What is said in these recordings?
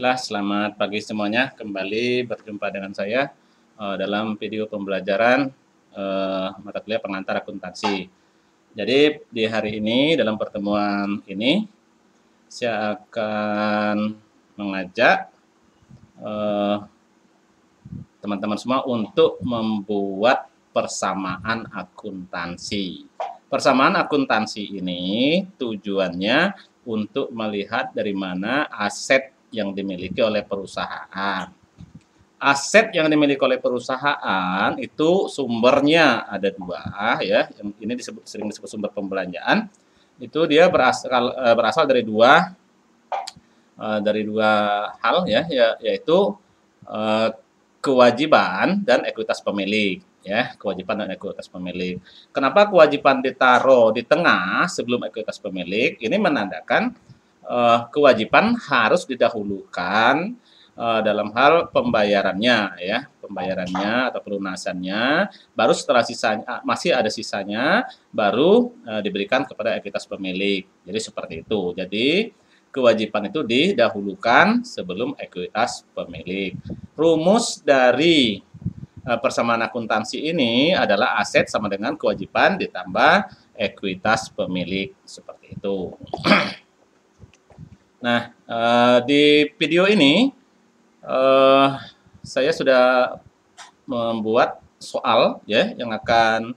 Baiklah, selamat pagi semuanya. Kembali berjumpa dengan saya dalam video pembelajaran mata kuliah pengantar akuntansi. Jadi di hari ini dalam pertemuan ini saya akan mengajak teman-teman semua untuk membuat persamaan akuntansi. Persamaan akuntansi ini tujuannya untuk melihat dari mana aset yang dimiliki oleh perusahaan. Aset yang dimiliki oleh perusahaan itu sumbernya ada dua, ya. Yang ini sering disebut sumber pembelanjaan. Itu dia berasal dari dua hal, ya, yaitu kewajiban dan ekuitas pemilik. Ya, kewajiban dan ekuitas pemilik. Kenapa kewajiban ditaruh di tengah sebelum ekuitas pemilik? Ini menandakan kewajiban harus didahulukan dalam hal pembayarannya, ya, pembayarannya atau pelunasannya. Baru setelah sisanya masih ada sisanya, baru diberikan kepada ekuitas pemilik. Jadi seperti itu. Jadi kewajiban itu didahulukan sebelum ekuitas pemilik. Rumus dari persamaan akuntansi ini adalah aset sama dengan kewajiban ditambah ekuitas pemilik, seperti itu. Nah, di video ini saya sudah membuat soal, ya, yang akan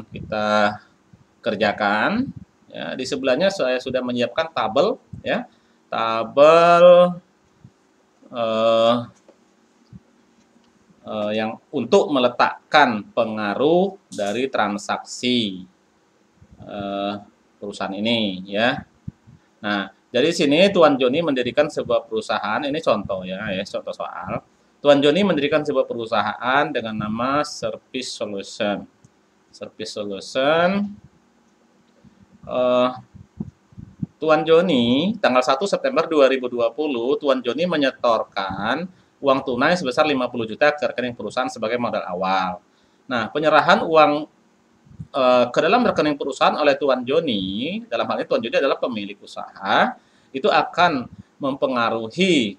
kita kerjakan. Ya, di sebelahnya saya sudah menyiapkan tabel, ya, tabel yang untuk meletakkan pengaruh dari transaksi perusahaan ini, ya. Nah, dari sini Tuan Joni mendirikan sebuah perusahaan. Ini contoh, ya, contoh soal. Tuan Joni mendirikan sebuah perusahaan dengan nama Service Solution. Service Solution. Tuan Joni tanggal 1 September 2020, Tuan Joni menyetorkan uang tunai sebesar 50 juta ke rekening perusahaan sebagai modal awal. Nah, penyerahan uang ke dalam rekening perusahaan oleh Tuan Joni, dalam hal ini Tuan Joni adalah pemilik usaha, itu akan mempengaruhi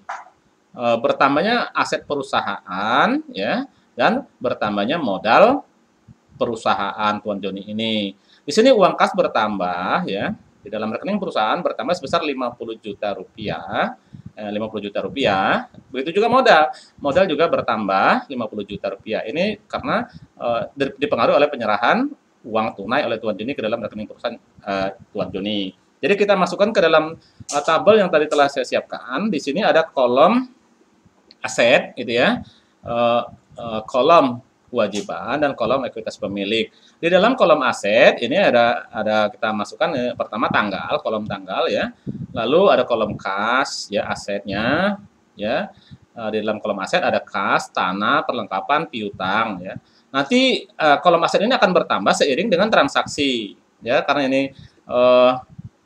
bertambahnya aset perusahaan, ya, dan bertambahnya modal perusahaan Tuan Joni ini. Di sini uang kas bertambah, ya, di dalam rekening perusahaan bertambah sebesar 50 juta rupiah. 50 juta rupiah. Begitu juga modal juga bertambah 50 juta rupiah. Ini karena dipengaruhi oleh penyerahan uang tunai oleh Tuan Joni ke dalam rekening perusahaan Tuan Joni. Jadi kita masukkan ke dalam tabel yang tadi telah saya siapkan. Di sini ada kolom aset, gitu, ya, kolom kewajiban dan kolom ekuitas pemilik. Di dalam kolom aset ini ada kita masukkan pertama kolom tanggal, ya. Lalu ada kolom kas, ya, asetnya, ya. Di dalam kolom aset ada kas, tanah, perlengkapan, piutang, ya. Nanti kolom aset ini akan bertambah seiring dengan transaksi, ya, karena ini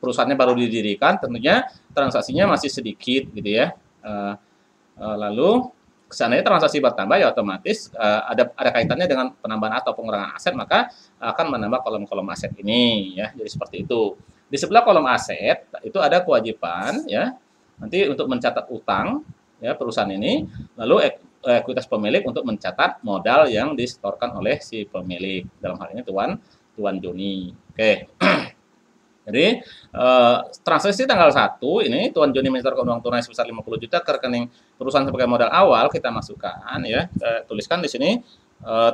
perusahaannya baru didirikan, tentunya transaksinya masih sedikit, gitu, ya. Lalu seandainya transaksi bertambah, ya otomatis ada kaitannya dengan penambahan atau pengurangan aset, maka akan menambah kolom-kolom aset ini, ya. Jadi seperti itu. Di sebelah kolom aset itu ada kewajiban, ya, nanti untuk mencatat utang, ya, perusahaan ini, lalu ekuitas pemilik untuk mencatat modal yang disetorkan oleh si pemilik, dalam hal ini Tuan Joni. Oke. Jadi transaksi tanggal 1 ini Tuan Joni menyetorkan uang tunai sebesar 50 juta ke rekening perusahaan sebagai modal awal, kita masukkan, ya, kita tuliskan di sini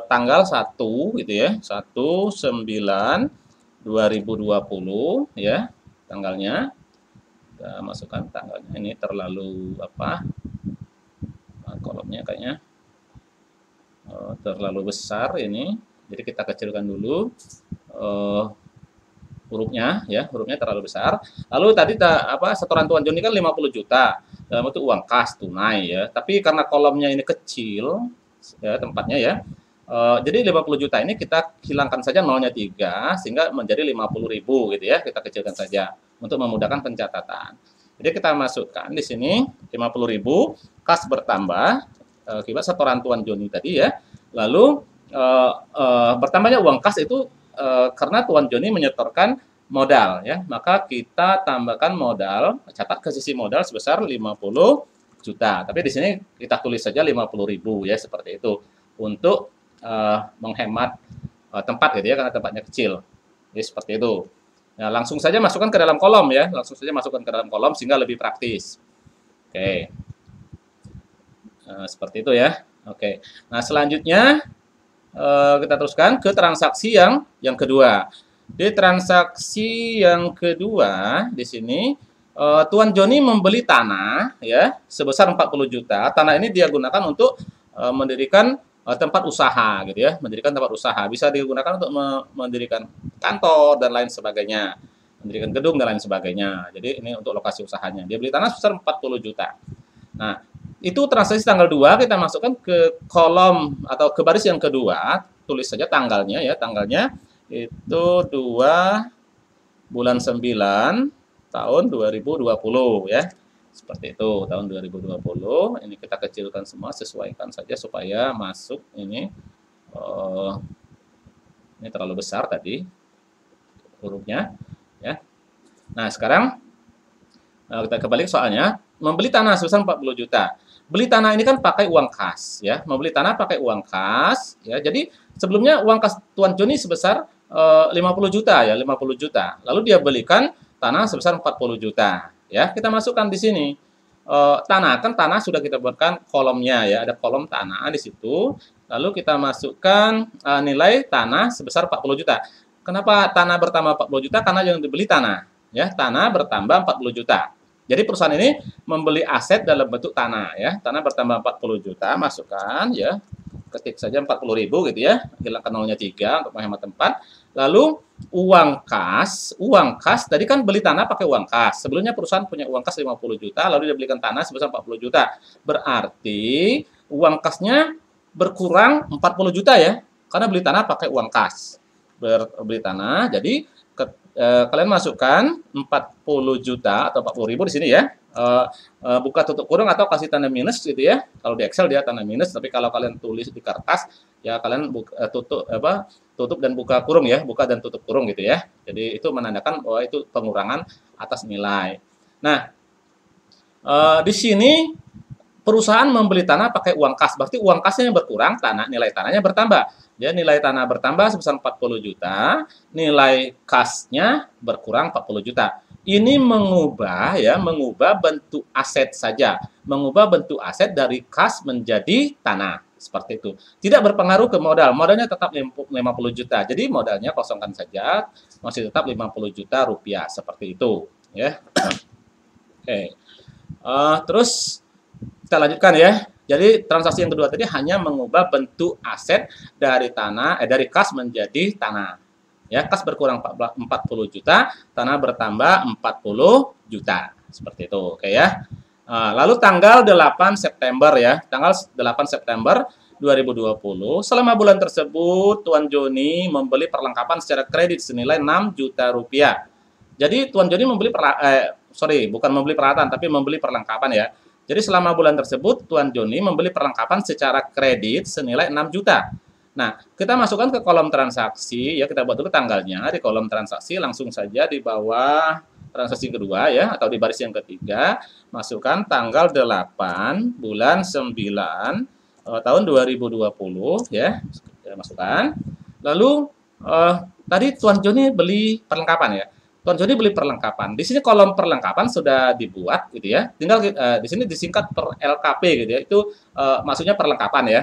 tanggal 1, gitu, ya, 1/9/2020, ya, tanggalnya. Kita masukkan tanggalnya, ini terlalu kolomnya kayaknya terlalu besar ini, jadi kita kecilkan dulu hurufnya, ya, hurufnya terlalu besar. Lalu tadi setoran Tuan Joni kan 50 juta dalam bentuk uang kas tunai, ya, tapi karena kolomnya ini kecil, ya, tempatnya, ya, jadi 50 juta ini kita hilangkan saja nolnya 3 sehingga menjadi 50.000, gitu, ya, kita kecilkan saja untuk memudahkan pencatatan. Jadi kita masukkan di sini 50.000, kas bertambah akibat setoran Tuan Joni tadi, ya. Lalu bertambahnya uang kas itu karena Tuan Joni menyetorkan modal ya. Maka kita tambahkan modal, catat ke sisi modal sebesar 50 juta. Tapi di sini kita tulis saja 50.000 ya, seperti itu. Untuk menghemat tempat gitu ya, karena tempatnya kecil. Jadi seperti itu. Nah, langsung saja masukkan ke dalam kolom ya, langsung saja masukkan ke dalam kolom sehingga lebih praktis. Oke. Seperti itu ya. Oke. Nah, selanjutnya kita teruskan ke transaksi yang kedua. Di transaksi yang kedua di sini Tuan Joni membeli tanah ya sebesar 40 juta. Tanah ini dia gunakan untuk mendirikan tempat usaha gitu ya, mendirikan tempat usaha. Bisa digunakan untuk mendirikan kantor dan lain sebagainya, mendirikan gedung dan lain sebagainya. Jadi ini untuk lokasi usahanya. Dia beli tanah sebesar 40 juta. Nah, itu transaksi tanggal 2 kita masukkan ke kolom atau ke baris yang kedua, tulis saja tanggalnya ya, tanggalnya itu 2 bulan 9 tahun 2020 ya. Seperti itu, tahun 2020. Ini kita kecilkan semua, sesuaikan saja supaya masuk ini. Ini terlalu besar tadi hurufnya ya. Nah, sekarang kita kembali ke soalnya. Membeli tanah sebesar 40 juta. Beli tanah ini kan pakai uang kas ya. Membeli tanah pakai uang kas ya. Jadi sebelumnya uang kas Tuan Joni sebesar 50 juta ya, 50 juta. Lalu dia belikan tanah sebesar 40 juta ya. Kita masukkan di sini. Tanah kan tanah sudah kita buatkan kolomnya ya, ada kolom tanah di situ. Lalu kita masukkan nilai tanah sebesar 40 juta. Kenapa tanah bertambah 40 juta? Karena yang dibeli tanah ya, tanah bertambah 40 juta. Jadi perusahaan ini membeli aset dalam bentuk tanah ya. Tanah bertambah 40 juta, masukkan ya. Ketik saja 40.000 gitu ya. Hilangkan nolnya 3 untuk menghemat tempat. Lalu uang kas tadi kan beli tanah pakai uang kas. Sebelumnya perusahaan punya uang kas 50 juta, lalu dia belikan tanah sebesar 40 juta. Berarti uang kasnya berkurang 40 juta ya. Karena beli tanah pakai uang kas. Beli tanah, jadi kalian masukkan 40 juta atau 40.000 di sini ya. Buka tutup kurung atau kasih tanda minus gitu ya. Kalau di Excel dia tanda minus, tapi kalau kalian tulis di kertas ya kalian tutup dan buka kurung ya, buka dan tutup kurung gitu ya. Jadi itu menandakan bahwa itu pengurangan atas nilai. Nah, di sini perusahaan membeli tanah pakai uang kas, berarti uang kasnya yang berkurang, nilai tanahnya bertambah. Ya, nilai tanah bertambah sebesar 40 juta, nilai kasnya berkurang 40 juta. Ini mengubah bentuk aset saja, mengubah bentuk aset dari kas menjadi tanah, seperti itu. Tidak berpengaruh ke modal, modalnya tetap 50 juta. Jadi modalnya kosongkan saja, masih tetap 50 juta rupiah, seperti itu, ya. Oke. Terus kita lanjutkan ya. Jadi transaksi yang kedua tadi hanya mengubah bentuk aset dari dari kas menjadi tanah. Ya, kas berkurang 40 juta, tanah bertambah 40 juta. Seperti itu, oke ya. Lalu tanggal 8 September ya. Tanggal 8 September 2020, selama bulan tersebut Tuan Joni membeli perlengkapan secara kredit senilai 6 juta rupiah. Jadi Tuan Joni membeli bukan membeli peralatan tapi membeli perlengkapan ya. Jadi selama bulan tersebut Tuan Joni membeli perlengkapan secara kredit senilai 6 juta. Nah, kita masukkan ke kolom transaksi ya, kita buat dulu tanggalnya di kolom transaksi, langsung saja di bawah transaksi kedua ya atau di baris yang ketiga, masukkan tanggal 8 bulan 9 tahun 2020 ya. Kita masukkan. Lalu tadi Tuan Joni beli perlengkapan ya. Tuan Joni beli perlengkapan. Di sini kolom perlengkapan sudah dibuat gitu ya. Tinggal di sini disingkat per LKP gitu ya. Itu maksudnya perlengkapan ya.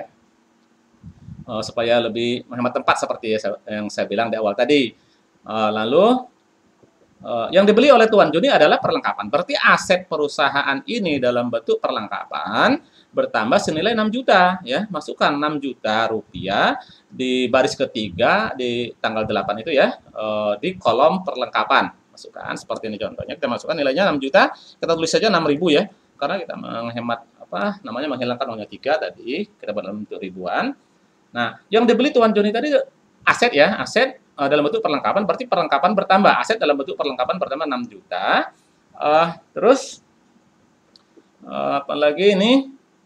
Supaya lebih menghemat tempat seperti yang saya bilang di awal tadi. Lalu yang dibeli oleh Tuan Joni adalah perlengkapan. Berarti aset perusahaan ini dalam bentuk perlengkapan bertambah senilai 6 juta ya. Masukkan 6 juta rupiah di baris ketiga di tanggal 8 itu ya, di kolom perlengkapan. Masukkan seperti ini contohnya. Kita masukkan nilainya 6 juta, kita tulis saja 6.000 ya. Karena kita menghemat menghilangkan nolnya 3 tadi, kita buat dalam bentuk ribuan. Nah, yang dibeli Tuan Joni tadi aset ya, aset dalam bentuk perlengkapan, berarti perlengkapan bertambah. Aset dalam bentuk perlengkapan bertambah 6 juta. Terus apalagi ini?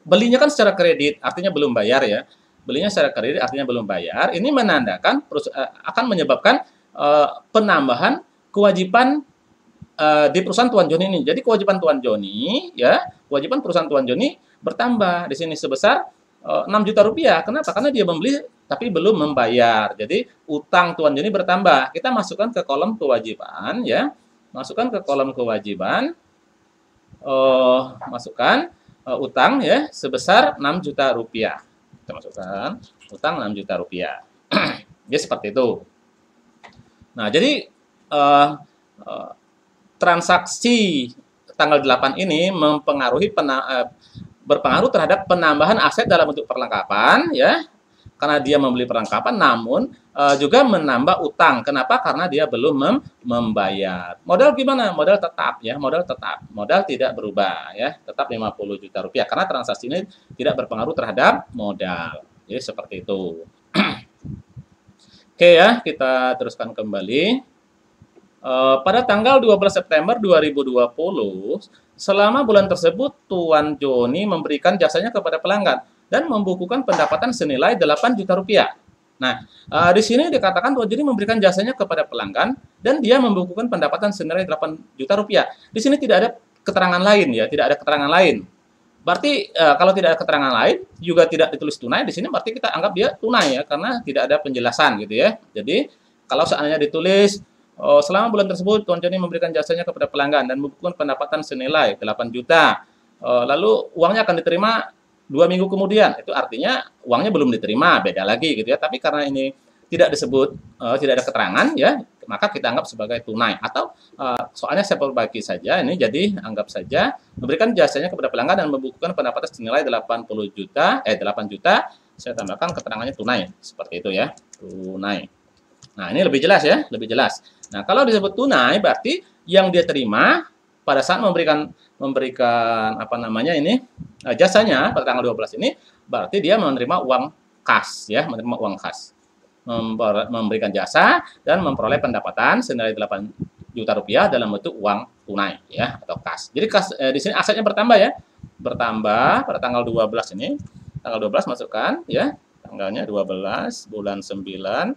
Belinya kan secara kredit, artinya belum bayar ya. Belinya secara kredit, artinya belum bayar. Ini menandakan akan menyebabkan penambahan kewajiban di perusahaan Tuan Joni ini. Jadi kewajiban Tuan Joni, ya, kewajiban perusahaan Tuan Joni bertambah di sini sebesar 6 juta rupiah. Kenapa? Karena dia membeli tapi belum membayar. Jadi utang Tuan Joni bertambah. Kita masukkan ke kolom kewajiban, ya. Masukkan ke kolom kewajiban. Masukkan utang, ya, sebesar 6 juta rupiah. Kita masukkan utang 6 juta rupiah. Ya, seperti itu. Nah, jadi transaksi tanggal 8 ini berpengaruh terhadap penambahan aset dalam bentuk perlengkapan, ya, karena dia membeli perlengkapan, namun juga menambah utang. Kenapa? Karena dia belum membayar. Modal gimana? Modal tetap, ya, modal tetap. Modal tidak berubah, ya, tetap 50 juta rupiah karena transaksi ini tidak berpengaruh terhadap modal. Jadi seperti itu. Oke, ya, kita teruskan kembali. Pada tanggal 12 September 2020, selama bulan tersebut Tuan Joni memberikan jasanya kepada pelanggan dan membukukan pendapatan senilai 8 juta rupiah. Nah, di sini dikatakan Tuan Joni memberikan jasanya kepada pelanggan dan dia membukukan pendapatan senilai 8 juta rupiah. Di sini tidak ada keterangan lain, ya, tidak ada keterangan lain. Berarti kalau tidak ada keterangan lain juga tidak ditulis tunai, di sini berarti kita anggap dia tunai, ya, karena tidak ada penjelasan gitu, ya. Jadi kalau seandainya ditulis selama bulan tersebut Tuan Joni memberikan jasanya kepada pelanggan dan membukukan pendapatan senilai 8 juta. Lalu uangnya akan diterima 2 minggu kemudian. Itu artinya uangnya belum diterima, beda lagi gitu, ya. Tapi karena ini tidak disebut, tidak ada keterangan, ya, maka kita anggap sebagai tunai. Atau soalnya saya perbaiki saja ini, jadi anggap saja memberikan jasanya kepada pelanggan dan membukukan pendapatan senilai 8 juta, saya tambahkan keterangannya tunai. Seperti itu, ya, tunai. Nah, ini lebih jelas, ya, lebih jelas. Nah, kalau disebut tunai berarti yang dia terima pada saat memberikan apa namanya ini jasanya pada tanggal 12 ini berarti dia menerima uang kas, ya, menerima uang kas. Memberikan jasa dan memperoleh pendapatan senilai 8 juta rupiah dalam bentuk uang tunai, ya, atau kas. Jadi kas di sini asetnya bertambah, ya. Bertambah pada tanggal 12 ini. Tanggal 12 masukkan, ya. Tanggalnya 12 bulan 9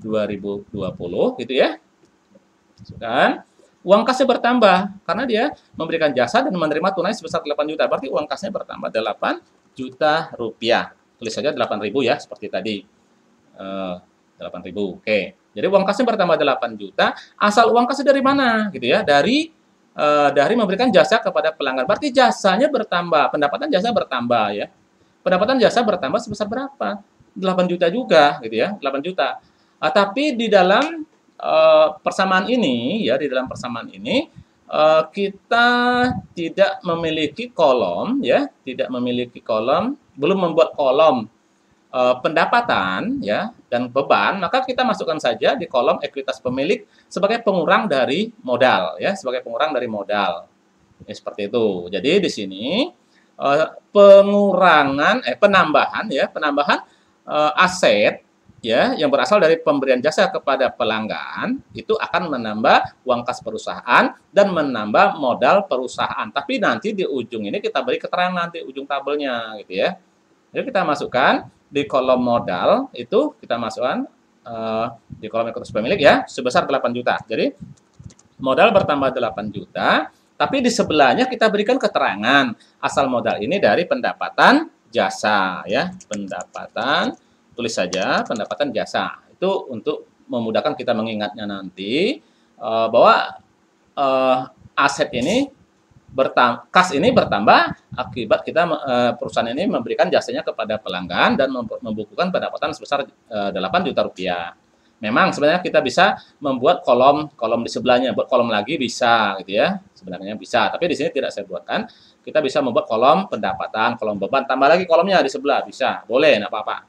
2020 gitu, ya. Kan? Uang kasnya bertambah karena dia memberikan jasa dan menerima tunai sebesar 8 juta. Berarti uang kasnya bertambah 8 juta rupiah. Tulis saja 8.000, ya, seperti tadi. 8.000. Oke. Jadi uang kasnya bertambah 8 juta. Asal uang kasnya dari mana? Gitu, ya. Dari memberikan jasa kepada pelanggan. Berarti jasanya bertambah, pendapatan jasa bertambah, ya. Pendapatan jasa bertambah sebesar berapa? 8 juta juga, gitu, ya. 8 juta. Tapi di dalam persamaan ini, ya, di dalam persamaan ini kita tidak memiliki kolom, ya, tidak memiliki kolom, belum membuat kolom pendapatan, ya, dan beban, maka kita masukkan saja di kolom ekuitas pemilik sebagai pengurang dari modal, ya, sebagai pengurang dari modal. Ya, seperti itu. Jadi di sini penambahan, ya, penambahan aset, ya, yang berasal dari pemberian jasa kepada pelanggan itu akan menambah uang kas perusahaan dan menambah modal perusahaan. Tapi nanti di ujung ini kita beri keterangan nanti ujung tabelnya, gitu, ya. Jadi kita masukkan di kolom modal itu kita masukkan di kolom ekuitas pemilik, ya, sebesar 8 juta. Jadi modal bertambah 8 juta, tapi di sebelahnya kita berikan keterangan asal modal ini dari pendapatan jasa, ya, pendapatan. Tulis saja pendapatan jasa. Itu untuk memudahkan kita mengingatnya nanti bahwa aset ini kas ini bertambah akibat kita perusahaan ini memberikan jasanya kepada pelanggan dan membukukan pendapatan sebesar 8 juta rupiah. Memang sebenarnya kita bisa membuat kolom di sebelahnya, buat kolom lagi bisa, gitu, ya. Sebenarnya bisa, tapi di sini tidak saya buatkan. Kita bisa membuat kolom pendapatan, kolom beban, tambah lagi kolomnya di sebelah, bisa, boleh, enggak apa-apa.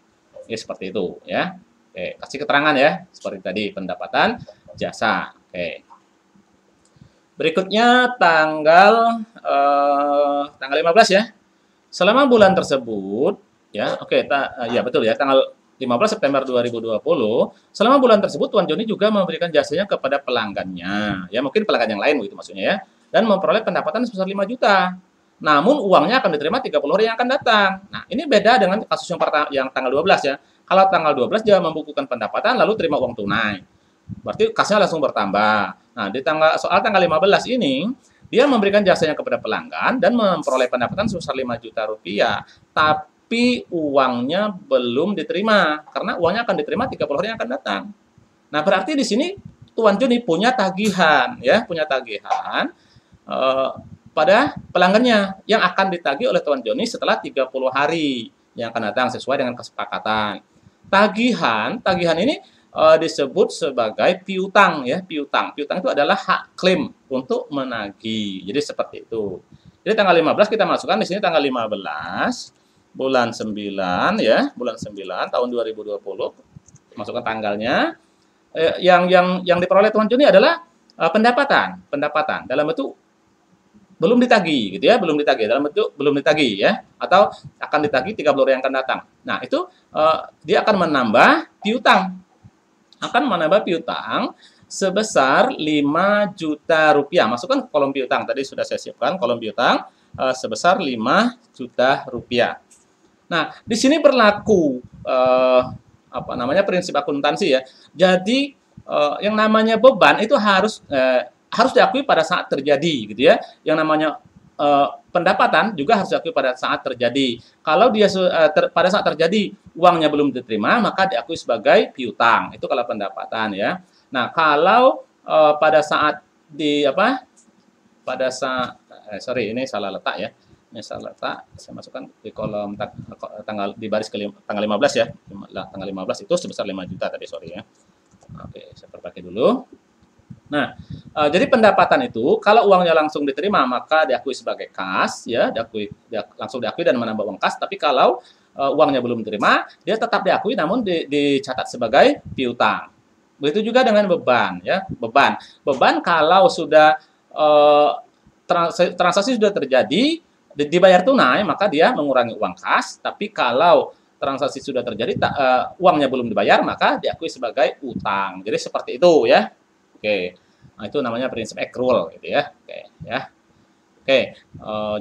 Ya, seperti itu, ya. Oke, kasih keterangan, ya, seperti tadi pendapatan jasa. Oke. Berikutnya tanggal 15, ya. Selama bulan tersebut, ya, oke, ya, betul, ya, tanggal 15 September 2020, selama bulan tersebut Tuan Joni juga memberikan jasanya kepada pelanggannya, ya, mungkin pelanggan yang lain begitu maksudnya, ya, dan memperoleh pendapatan sebesar 5 juta. Namun uangnya akan diterima 30 hari yang akan datang. Nah, ini beda dengan kasus yang tanggal 12, ya. Kalau tanggal 12 dia membukukan pendapatan lalu terima uang tunai. Berarti kasnya langsung bertambah. Nah, soal tanggal 15 ini, dia memberikan jasanya kepada pelanggan dan memperoleh pendapatan sebesar 5 juta rupiah, tapi uangnya belum diterima, karena uangnya akan diterima 30 hari yang akan datang. Nah, berarti di sini Tuan Joni punya tagihan, ya, punya tagihan pada pelanggannya yang akan ditagih oleh Tuan Joni setelah 30 hari yang akan datang sesuai dengan kesepakatan. Tagihan ini disebut sebagai piutang, ya, piutang. Piutang itu adalah hak klaim untuk menagih. Jadi seperti itu. Jadi tanggal 15 kita masukkan di sini tanggal 15 bulan 9, ya, bulan 9 tahun 2020. Masukkan tanggalnya. Yang diperoleh Tuan Joni adalah pendapatan dalam bentuk belum ditagih, gitu ya, belum ditagih dalam bentuk belum ditagih, ya, atau akan ditagih 30 hari yang akan datang. Nah, itu dia akan menambah piutang sebesar 5 juta rupiah. Masukkan kolom piutang, tadi sudah saya siapkan kolom piutang sebesar 5 juta rupiah. Nah, di sini berlaku prinsip akuntansi, ya. Jadi yang namanya beban itu harus diakui pada saat terjadi, gitu ya. Yang namanya pendapatan juga harus diakui pada saat terjadi. Kalau dia pada saat terjadi uangnya belum diterima, maka diakui sebagai piutang. Itu kalau pendapatan, ya. Nah, kalau pada saat sorry, ini salah letak, ya. Ini salah letak, saya masukkan di kolom tanggal di baris tanggal 15, ya. Tanggal 15 itu sebesar 5 juta tadi, sorry, ya. Oke, saya perbaiki dulu. Nah, jadi pendapatan itu kalau uangnya langsung diterima maka diakui sebagai kas, ya, langsung diakui dan menambah uang kas. Tapi kalau uangnya belum diterima, dia tetap diakui namun dicatat sebagai piutang. Begitu juga dengan beban, ya, beban kalau sudah transaksi sudah terjadi dibayar tunai maka dia mengurangi uang kas. Tapi kalau transaksi sudah terjadi uangnya belum dibayar maka diakui sebagai utang. Jadi seperti itu, ya. Oke, nah, itu namanya prinsip accrual, gitu ya. Oke, ya. Oke,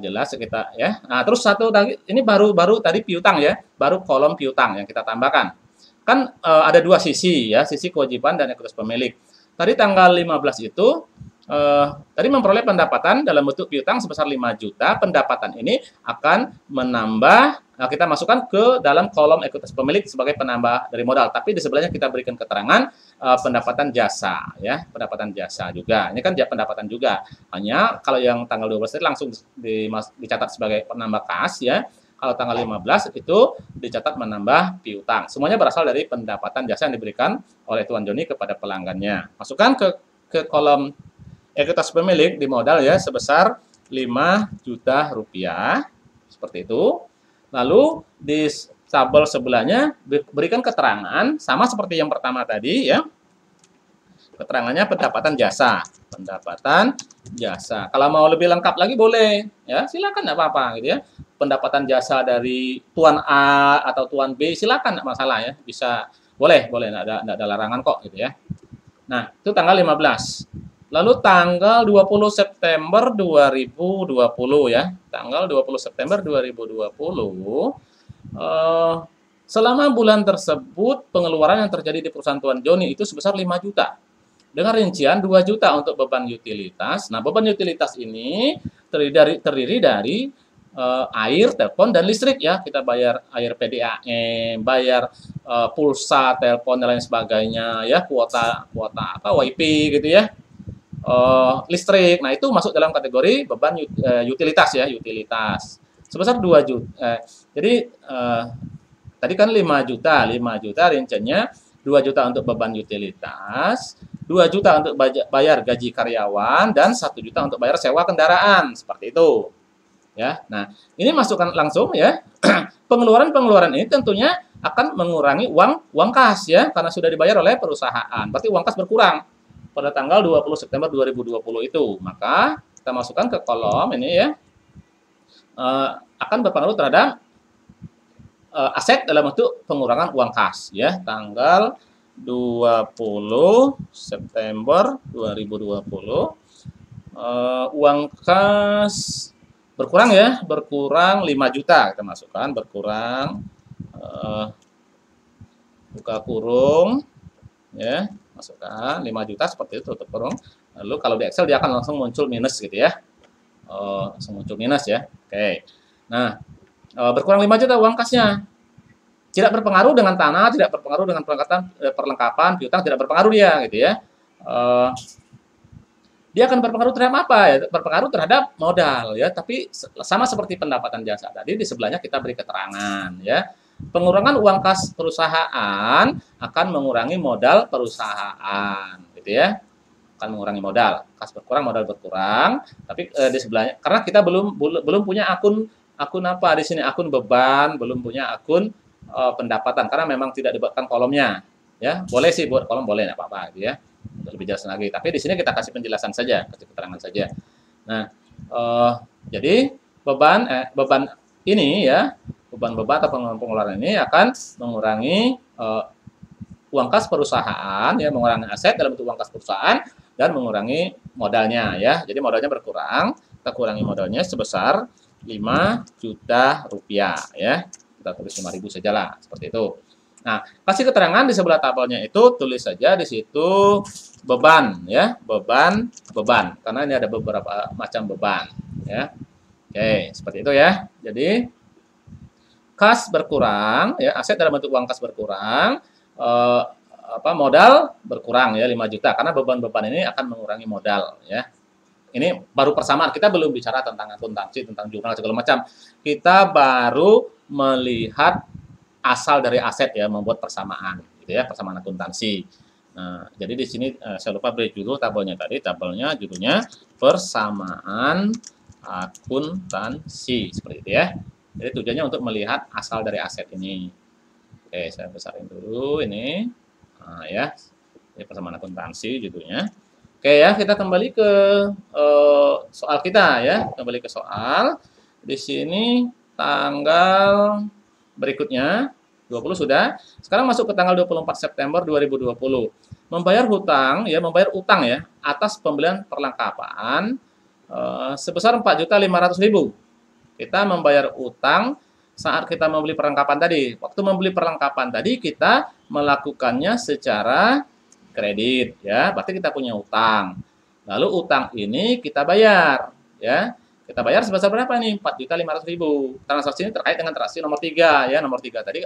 jelas kita, ya. Nah, terus satu lagi, ini baru tadi piutang, ya, baru kolom piutang yang kita tambahkan. Kan ada dua sisi, ya, sisi kewajiban dan ekuitas pemilik. Tadi tanggal 15 itu tadi memperoleh pendapatan dalam bentuk piutang sebesar 5 juta. Pendapatan ini akan menambah, kita masukkan ke dalam kolom ekuitas pemilik sebagai penambah dari modal. Tapi di sebelahnya kita berikan keterangan pendapatan jasa, ya, pendapatan jasa juga. Ini kan pendapatan juga. Hanya kalau yang tanggal 12 itu langsung dicatat sebagai penambah kas, ya. Kalau tanggal 15 itu dicatat menambah piutang. Semuanya berasal dari pendapatan jasa yang diberikan oleh Tuan Joni kepada pelanggannya. Masukkan ke kolom ekuitas pemilik di modal, ya, sebesar 5 juta rupiah. Seperti itu. Lalu di tabel sebelahnya berikan keterangan sama seperti yang pertama tadi, ya. Keterangannya pendapatan jasa. Pendapatan jasa. Kalau mau lebih lengkap lagi boleh, ya, silakan, enggak apa-apa, gitu ya. Pendapatan jasa dari Tuan A atau Tuan B silakan, enggak masalah, ya. Bisa, boleh, enggak ada larangan kok, gitu ya. Nah, itu tanggal 15. Lalu tanggal 20 September 2020, ya. Tanggal 20 September 2020, selama bulan tersebut pengeluaran yang terjadi di perusahaan Tuan Joni itu sebesar 5 juta. Dengan rincian 2 juta untuk beban utilitas. Nah, beban utilitas ini terdiri dari air, telepon, dan listrik, ya. Kita bayar air PDAM, bayar pulsa, telepon, dan lain sebagainya, ya, kuota WiFi, gitu ya. Listrik. Nah, itu masuk dalam kategori beban utilitas, ya, utilitas. Sebesar 2 juta. Jadi tadi kan 5 juta rinciannya 2 juta untuk beban utilitas, 2 juta untuk bayar gaji karyawan, dan 1 juta untuk bayar sewa kendaraan. Seperti itu. Ya. Nah, ini masukkan langsung, ya. Pengeluaran ini tentunya akan mengurangi uang kas, ya, karena sudah dibayar oleh perusahaan. Berarti uang kas berkurang pada tanggal 20 September 2020 itu. Maka kita masukkan ke kolom ini, ya. Akan berpengaruh terhadap aset dalam bentuk pengurangan uang kas, ya. Tanggal 20 September 2020 uang kas berkurang, ya, berkurang 5 juta. Kita masukkan berkurang buka kurung, ya. Masukkan 5 juta seperti itu tutup kurung. Lalu kalau di Excel dia akan langsung muncul minus gitu ya. Langsung muncul minus ya. Oke. Nah, berkurang 5 juta uang kasnya. Tidak berpengaruh dengan tanah, tidak berpengaruh dengan perlengkapan piutang, tidak berpengaruh dia gitu ya. Dia akan berpengaruh terhadap apa ya? Berpengaruh terhadap modal ya, tapi sama seperti pendapatan jasa tadi di sebelahnya kita beri keterangan ya. Pengurangan uang kas perusahaan akan mengurangi modal perusahaan gitu ya. Akan mengurangi modal. Kas berkurang, modal berkurang, tapi di sebelahnya karena kita belum punya akun apa di sini, akun beban, belum punya akun pendapatan karena memang tidak dibuatkan kolomnya ya. Boleh sih buat kolom, boleh enggak apa-apa gitu ya. Lebih jelas lagi. Tapi di sini kita kasih penjelasan saja, kasih keterangan saja. Nah, jadi beban ini ya, beban-beban atau pengeluaran ini akan mengurangi uang kas perusahaan, ya, mengurangi aset dalam bentuk uang kas perusahaan dan mengurangi modalnya ya. Jadi modalnya berkurang, kita kurangi modalnya sebesar 5 juta rupiah ya. Kita tulis 5.000 sajalah, seperti itu. Nah, kasih keterangan di sebelah tabelnya itu tulis saja di situ beban ya, beban. Karena ini ada beberapa macam beban ya. Oke, seperti itu ya. Jadi kas berkurang ya, aset dalam bentuk uang kas berkurang, modal berkurang ya 5 juta karena beban-beban ini akan mengurangi modal ya. Ini baru persamaan, kita belum bicara tentang akuntansi, tentang jurnal segala macam. Kita baru melihat asal dari aset ya, membuat persamaan gitu ya, persamaan akuntansi. Nah, jadi di sini saya lupa beri judul tabelnya tadi, tabelnya judulnya persamaan akuntansi seperti itu ya. Jadi tujuannya untuk melihat asal dari aset ini. Oke, saya besarin dulu ini. Nah, ya. Ini persamaan akuntansi judulnya. Oke ya, kita kembali ke soal kita ya. Kembali ke soal. Di sini tanggal berikutnya 20 sudah. Sekarang masuk ke tanggal 24 September 2020. Membayar hutang ya, membayar utang ya atas pembelian perlengkapan sebesar 4.500.000. Kita membayar utang saat kita membeli perlengkapan tadi. Waktu membeli perlengkapan tadi kita melakukannya secara kredit ya, berarti kita punya utang. Lalu utang ini kita bayar ya. Kita bayar sebesar berapa nih? 4.500.000. Transaksi ini terkait dengan transaksi nomor 3 ya, nomor 3 tadi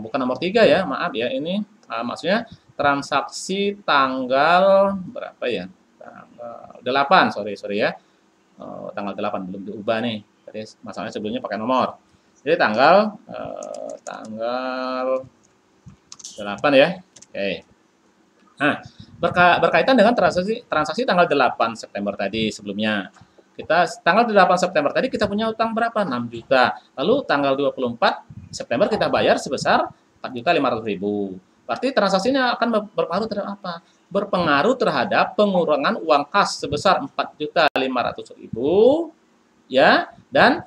bukan nomor 3 ya, maaf ya, ini maksudnya transaksi tanggal berapa ya? Tanggal 8, sorry ya. Tanggal 8 belum diubah nih. Tadi masalahnya sebelumnya pakai nomor. Jadi tanggal 8 ya. Oke. Nah, berkaitan dengan transaksi tanggal 8 September tadi sebelumnya. Kita tanggal 8 September tadi kita punya utang berapa? 6 juta. Lalu tanggal 24 September kita bayar sebesar 4.500.000. Berarti transaksinya akan berpengaruh terhadap apa? Berpengaruh terhadap pengurangan uang kas sebesar 4.500.000 ya, dan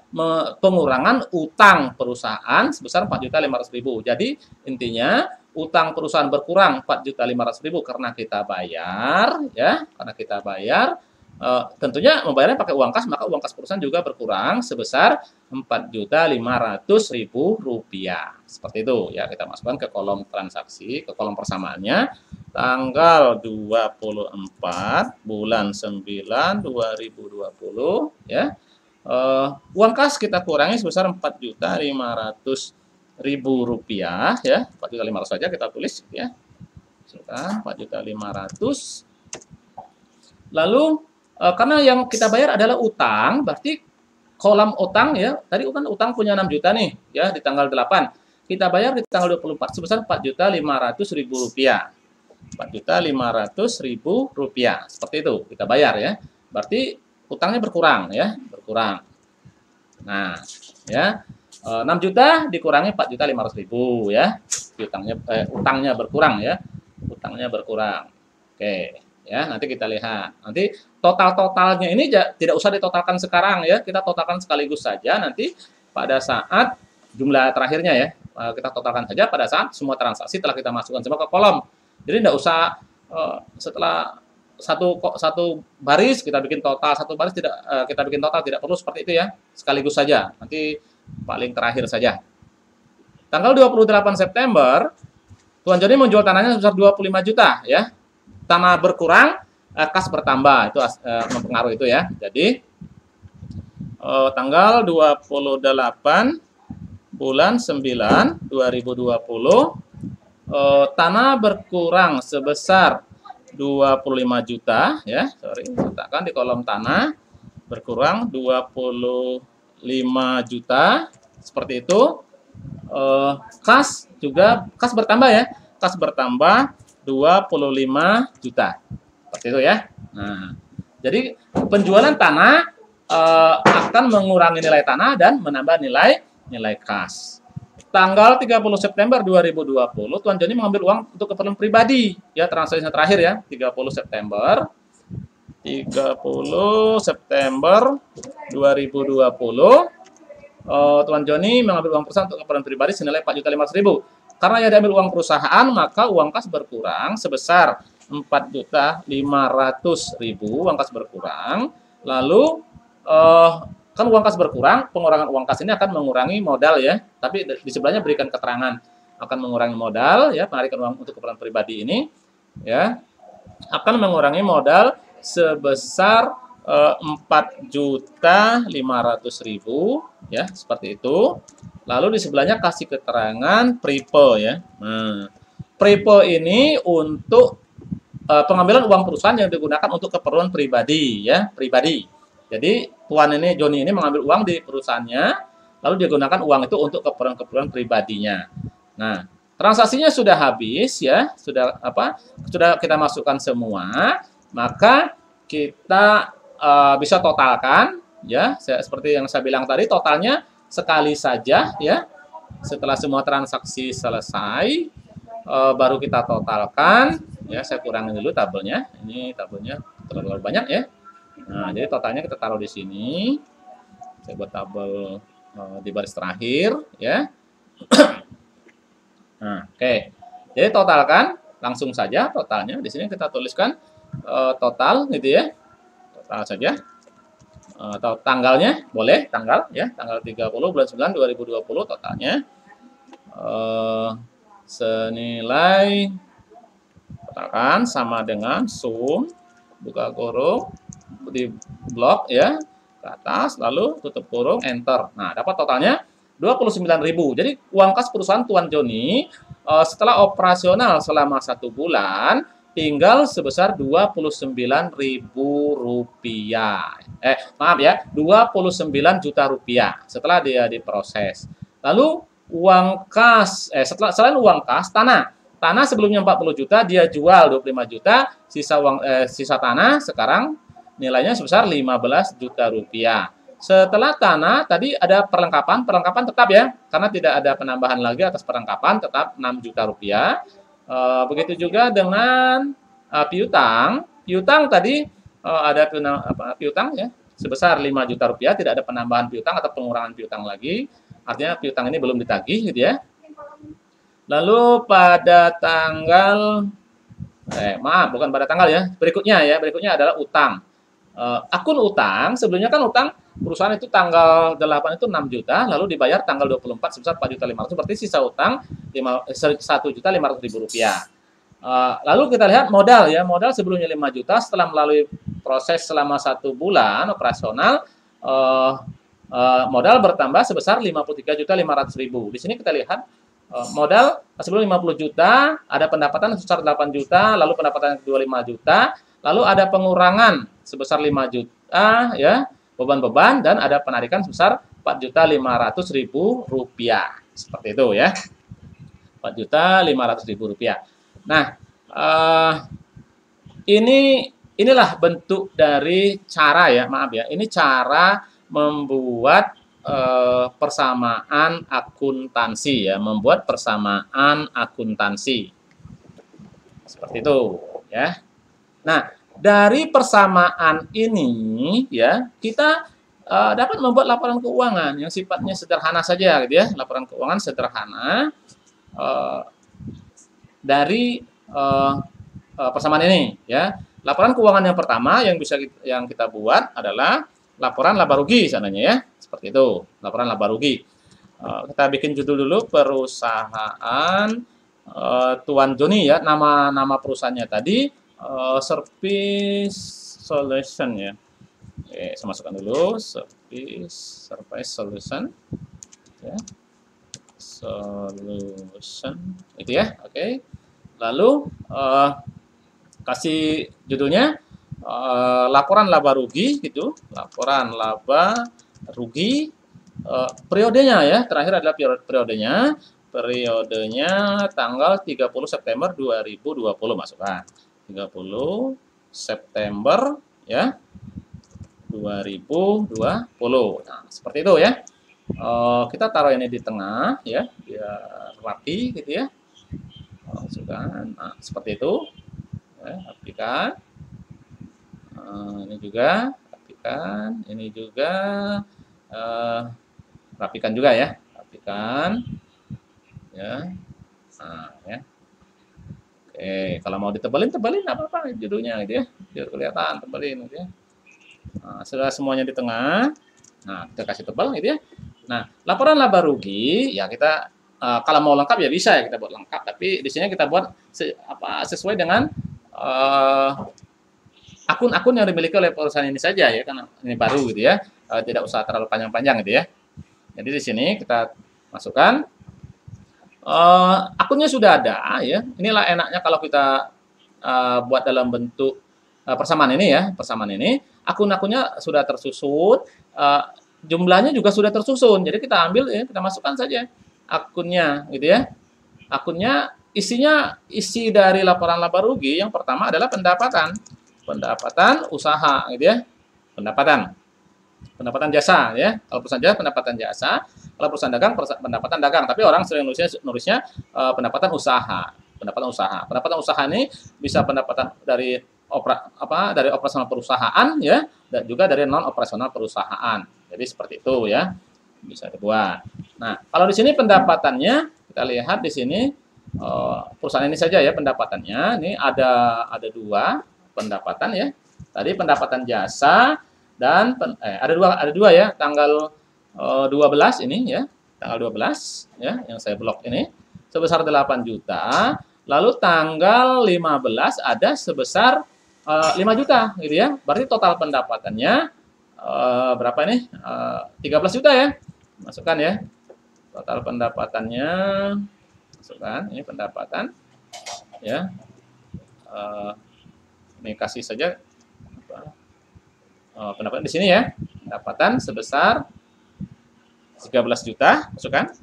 pengurangan utang perusahaan sebesar 4.500.000. Jadi intinya utang perusahaan berkurang 4.500.000 karena kita bayar ya, tentunya membayarnya pakai uang kas, maka uang kas perusahaan juga berkurang sebesar 4.500.000 rupiah. Seperti itu ya, kita masukkan ke kolom transaksi, ke kolom persamaannya tanggal 24 bulan 9 2020 ya. Uang kas kita kurangi sebesar 4.500.000 rupiah ya, 4.500.000 saja kita tulis ya. Sudah 4.500.000. Lalu karena yang kita bayar adalah utang, berarti kolom utang ya, tadi kan utang punya 6 juta nih ya di tanggal 8. Kita bayar di tanggal 24 sebesar 4.500.000 rupiah. 4.500.000 rupiah. Seperti itu kita bayar ya. Berarti utangnya berkurang ya, berkurang. Nah, ya. 6 juta dikurangi 4.500.000 ya. Utangnya berkurang ya. Utangnya berkurang. Oke. Ya, nanti kita lihat. Nanti totalnya ini tidak usah ditotalkan sekarang ya. Kita totalkan sekaligus saja nanti pada saat jumlah terakhirnya ya. Kita totalkan saja pada saat semua transaksi telah kita masukkan semua ke kolom. Jadi tidak usah setelah satu baris kita bikin total, satu baris kita bikin total, tidak perlu seperti itu ya. Sekaligus saja. Nanti paling terakhir saja. Tanggal 28 September Tuan Joni menjual tanahnya sebesar 25 juta ya. Tanah berkurang, kas bertambah, itu mempengaruhi itu ya. Jadi tanggal 28 bulan 9 2020 tanah berkurang sebesar 25 juta ya. Sorry, letakkan di kolom tanah berkurang 25 juta seperti itu. Kas bertambah ya. Kas bertambah 25 juta. Seperti itu ya. Nah, jadi penjualan tanah akan mengurangi nilai tanah dan menambah nilai kas. Tanggal 30 September 2020, Tuan Joni mengambil uang untuk keperluan pribadi. Ya, transaksi terakhir ya, 30 September 2020, Tuan Joni mengambil uang perusahaan untuk keperluan pribadi senilai 4.500.000. Karena ia diambil uang perusahaan, maka uang kas berkurang sebesar 4.500.000. Uang kas berkurang. Lalu kan uang kas berkurang, pengurangan uang kas ini akan mengurangi modal ya. Tapi di sebelahnya berikan keterangan akan mengurangi modal ya, penarikan uang untuk keperluan pribadi ini ya akan mengurangi modal sebesar 4.500.000 ya, seperti itu. Lalu di sebelahnya kasih keterangan prepo ya. Nah, prepo ini untuk pengambilan uang perusahaan yang digunakan untuk keperluan pribadi ya, pribadi. Jadi Tuan ini Joni ini mengambil uang di perusahaannya, lalu dia gunakan uang itu untuk keperluan pribadinya. Nah, transaksinya sudah habis ya, sudah kita masukkan semua, maka kita bisa totalkan ya, seperti yang saya bilang tadi, totalnya sekali saja ya. Setelah semua transaksi selesai, baru kita totalkan ya. Saya kurangin dulu tabelnya, ini tabelnya terlalu banyak ya. Nah, jadi totalnya kita taruh di sini. Saya buat tabel di baris terakhir ya. Nah, oke. Jadi totalkan langsung saja totalnya. Di sini kita tuliskan total gitu ya. Total saja. Atau tanggalnya boleh, tanggal ya, tanggal 30 bulan 9 2020 totalnya senilai, totalkan sama dengan sum buka kurung di blok ya ke atas, lalu tutup kurung, enter. Nah, dapat totalnya 29.000. Jadi uang kas perusahaan Tuan Joni setelah operasional selama 1 bulan tinggal sebesar Rp29.000. Maaf ya, 29 juta rupiah setelah dia diproses. Lalu uang kas, selain uang kas, tanah sebelumnya 40 juta, dia jual 25 juta, sisa tanah sekarang nilainya sebesar 15 juta rupiah. Setelah tanah, tadi ada perlengkapan tetap ya, karena tidak ada penambahan lagi atas perlengkapan, tetap 6 juta rupiah. Begitu juga dengan piutang. Piutang tadi ada piutang ya, sebesar 5 juta rupiah, tidak ada penambahan piutang atau pengurangan piutang lagi. Artinya piutang ini belum ditagih gitu ya. Lalu pada tanggal bukan pada tanggal ya, berikutnya adalah utang. Akun utang, sebelumnya kan utang perusahaan itu tanggal 8 itu 6 juta, lalu dibayar tanggal 24 sebesar 4.500.000, berarti sisa utang 1.500.000 rupiah. Lalu kita lihat modal ya, modal sebelumnya 5 juta, setelah melalui proses selama 1 bulan operasional, modal bertambah sebesar 53.500.000. Di sini kita lihat modal sebelum 50 juta, ada pendapatan sebesar 8 juta, lalu pendapatan kedua 5 juta, lalu ada pengurangan sebesar 5 juta ya, beban-beban, dan ada penarikan sebesar 4.500.000 rupiah. Seperti itu ya. 4.500.000 rupiah. Nah, inilah bentuk dari cara ya, maaf ya. Ini cara membuat persamaan akuntansi ya, membuat persamaan akuntansi. Seperti itu ya. Nah, dari persamaan ini ya, kita dapat membuat laporan keuangan yang sifatnya sederhana saja gitu ya, laporan keuangan sederhana dari persamaan ini ya. Laporan keuangan yang pertama yang kita buat adalah laporan laba rugi seandainya ya, seperti itu, laporan laba rugi. Kita bikin judul dulu, perusahaan Tuan Joni ya, nama perusahaannya tadi Service Solution ya. Oke, saya masukkan dulu Service Solution ya. Solution itu ya. Oke. Lalu kasih judulnya laporan laba rugi gitu, laporan laba rugi, periodenya ya, terakhir adalah periodenya tanggal 30 September 2020 masukkan 30 September ya 2020. Nah, seperti itu ya. Kita taruh ini di tengah ya, biar rapi gitu ya. Masukkan. Nah, seperti itu. Ya, rapikan. Ini juga rapikan, ini juga rapikan juga ya, rapikan ya. Nah, ya. Oke, kalau mau ditebelin nggak apa-apa judulnya gitu ya, biar kelihatan tebelin gitu ya. Nah, sudah semuanya di tengah. Nah, kita kasih tebal gitu ya. Nah, laporan laba rugi ya kita kalau mau lengkap ya bisa ya kita buat lengkap, tapi di sini kita buat sesuai dengan akun-akun yang dimiliki oleh perusahaan ini saja ya, karena ini baru gitu ya, tidak usah terlalu panjang-panjang gitu ya. Jadi di sini kita masukkan akunnya sudah ada ya. Inilah enaknya kalau kita buat dalam bentuk persamaan ini ya, persamaan ini akun-akunnya sudah tersusun, jumlahnya juga sudah tersusun. Jadi kita ambil ya, kita masukkan saja akunnya gitu ya. Akunnya isi dari laporan laba rugi yang pertama adalah pendapatan usaha gitu ya. Pendapatan jasa ya. Kalau perusahaan jasa pendapatan jasa, kalau perusahaan dagang pendapatan dagang, tapi orang sering nulisnya pendapatan usaha. Pendapatan usaha ini bisa pendapatan dari operasional perusahaan ya, dan juga dari non operasional perusahaan. Jadi seperti itu ya. Bisa dibuat. Nah, kalau di sini pendapatannya kita lihat di sini perusahaan ini saja ya pendapatannya. Ini ada dua pendapatan ya. Tadi pendapatan jasa dan ada dua ya, tanggal 12 ini ya. Tanggal 12 ya yang saya blok ini sebesar 8 juta. Lalu tanggal 15 ada sebesar 5 juta gitu ya. Berarti total pendapatannya berapa nih? 13 juta ya. Masukkan ya. Total pendapatannya masukkan ini pendapatan ya. Ini kasih saja pendapatan di sini ya. Pendapatan sebesar 13 juta, masukkan.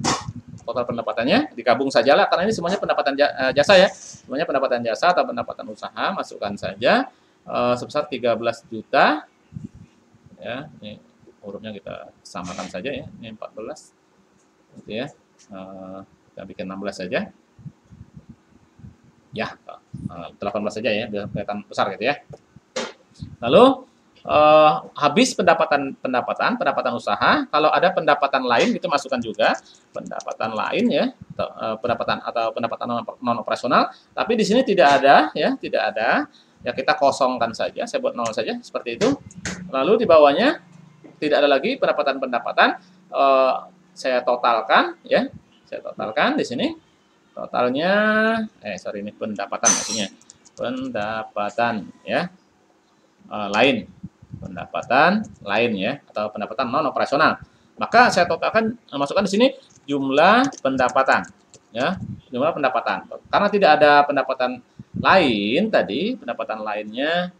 Total pendapatannya digabung sajalah karena ini semuanya pendapatan jasa ya. Semuanya pendapatan jasa atau pendapatan usaha, masukkan saja sebesar 13 juta. Ya, ini hurufnya kita samakan saja ya. Ini 14. Gitu ya. Kita bikin 16 saja. Ya, 18 saja ya, biar kelihatan besar gitu ya. Lalu habis pendapatan usaha, kalau ada pendapatan lain itu masukkan juga pendapatan lain ya, pendapatan non operasional, tapi di sini tidak ada ya, ya kita kosongkan saja, saya buat 0 saja seperti itu. Lalu di bawahnya tidak ada lagi pendapatan saya totalkan ya, saya totalkan di sini totalnya ini pendapatan maksudnya pendapatan ya lain, pendapatan lain ya, atau pendapatan non operasional. Maka saya totalkan, masukkan di sini jumlah pendapatan ya, jumlah pendapatan. Karena tidak ada pendapatan lain tadi, pendapatan lainnya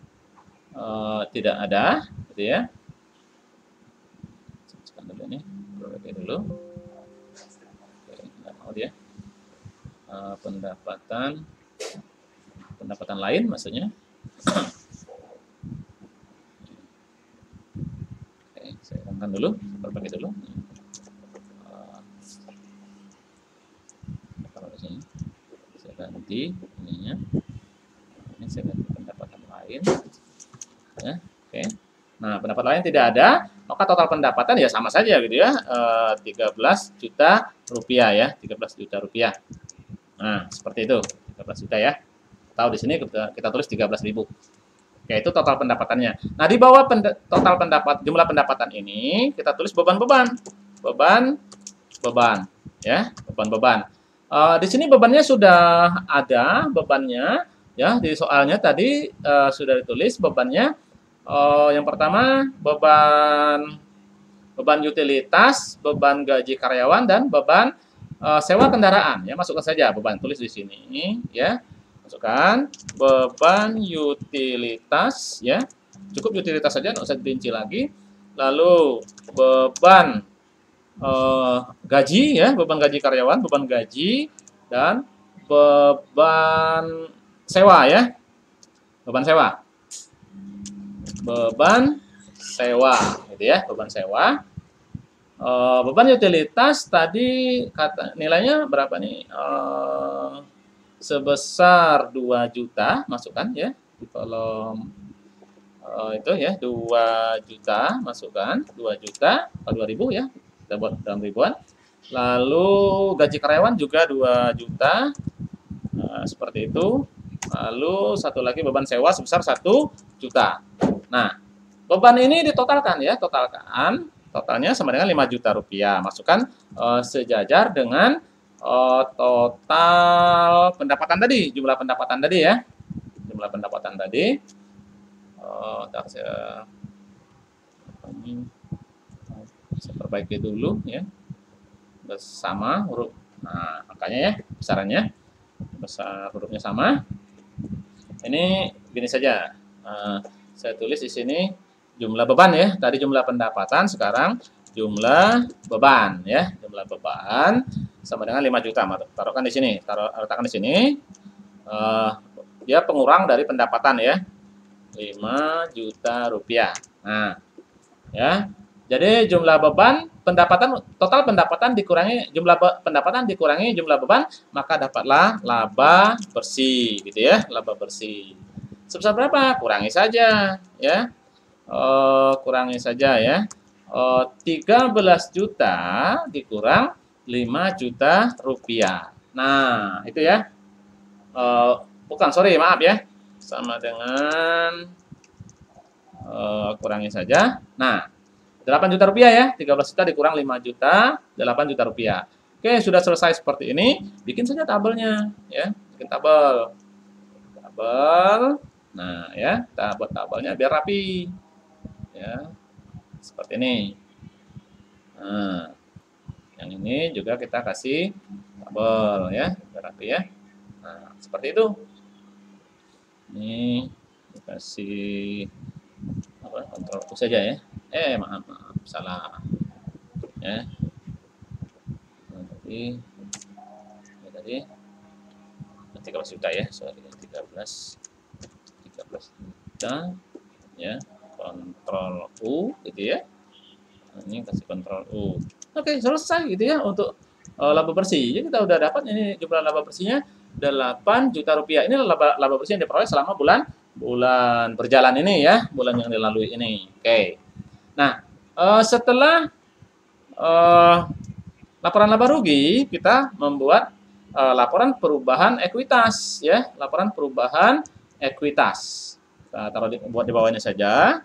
tidak ada gitu ya. Masukkan dulu ini, perbaiki dulu. Oke, enggak mau dia. Pendapatan lain maksudnya. Saya hilangkan dulu, perbaiki dulu. Kalau di sini saya ganti ininya. Ini saya ganti pendapatan lain. Ya, oke. Nah, pendapatan lain tidak ada, maka total pendapatan ya sama saja gitu ya. 13 juta rupiah ya, 13 juta rupiah. Nah, seperti itu, 13 juta ya. Atau di sini kita tulis 13.000. Oke, itu total pendapatannya. Nah, di bawah total jumlah pendapatan ini kita tulis beban ya, beban. Di sini bebannya sudah ada bebannya ya, di soalnya tadi sudah ditulis bebannya. Yang pertama beban beban utilitas, beban gaji karyawan, dan beban sewa kendaraan. Ya, masukkan saja beban, tulis di sini ya. Masukkan beban utilitas ya. Cukup utilitas saja, nggak usah dirinci lagi. Lalu beban gaji ya, beban gaji karyawan, beban gaji, dan beban sewa ya. Beban sewa. Beban sewa gitu ya, beban sewa. Beban utilitas tadi kata nilainya berapa nih? Sebesar 2 juta, masukkan ya di kolom itu ya, 2 juta, masukkan 2 juta atau 2.000 ya, kita buat dalam ribuan. Lalu gaji karyawan juga 2 juta, seperti itu. Lalu satu lagi beban sewa sebesar 1 juta. Nah, beban ini ditotalkan ya, totalnya sama dengan 5 juta rupiah. Masukkan sejajar dengan total pendapatan tadi, jumlah pendapatan tadi ya. Jumlah pendapatan tadi. Saya perbaiki dulu ya. Bersama huruf. Nah, angkanya ya, besarannya. Besar hurufnya sama. Ini gini saja. Saya tulis di sini jumlah beban ya. Tadi jumlah pendapatan, sekarang jumlah beban ya. Jumlah beban sama dengan 5 juta. Taruhkan di sini, letakkan di sini. Dia pengurang dari pendapatan ya. 5 juta rupiah. Nah, ya. Jadi jumlah beban, total pendapatan dikurangi jumlah pendapatan dikurangi jumlah beban, maka dapatlah laba bersih gitu ya, laba bersih. Sebesar berapa? Kurangi saja ya. Kurangi saja ya. 13 juta dikurang 5 juta rupiah. Nah, itu ya. Maaf ya. Sama dengan kurangi saja. Nah, 8 juta rupiah ya. 13 juta dikurang 5 juta, 8 juta rupiah. Oke, sudah selesai seperti ini. Bikin saja tabelnya ya. Bikin tabel. Nah, ya, kita buat tabelnya biar rapi. Ya. Seperti ini. Nah, yang ini juga kita kasih tabel ya, biar rapi ya. Nah, seperti itu. Ini dikasih kontrol U saja ya. Maaf, salah. Ya. Nah, tadi 13 juta ya, sorry, 13 juta ya. Kontrol U gitu ya. Nah, ini kasih kontrol U. Oke, selesai gitu ya untuk laba bersih. Jadi kita udah dapat ini jumlah laba bersihnya 8 juta rupiah. Ini laba bersih yang diperoleh selama bulan berjalan ini ya, bulan yang dilalui ini. Oke. Nah, setelah laporan laba rugi, kita membuat laporan perubahan ekuitas ya, laporan perubahan ekuitas. Kita taruh buat di bawahnya saja.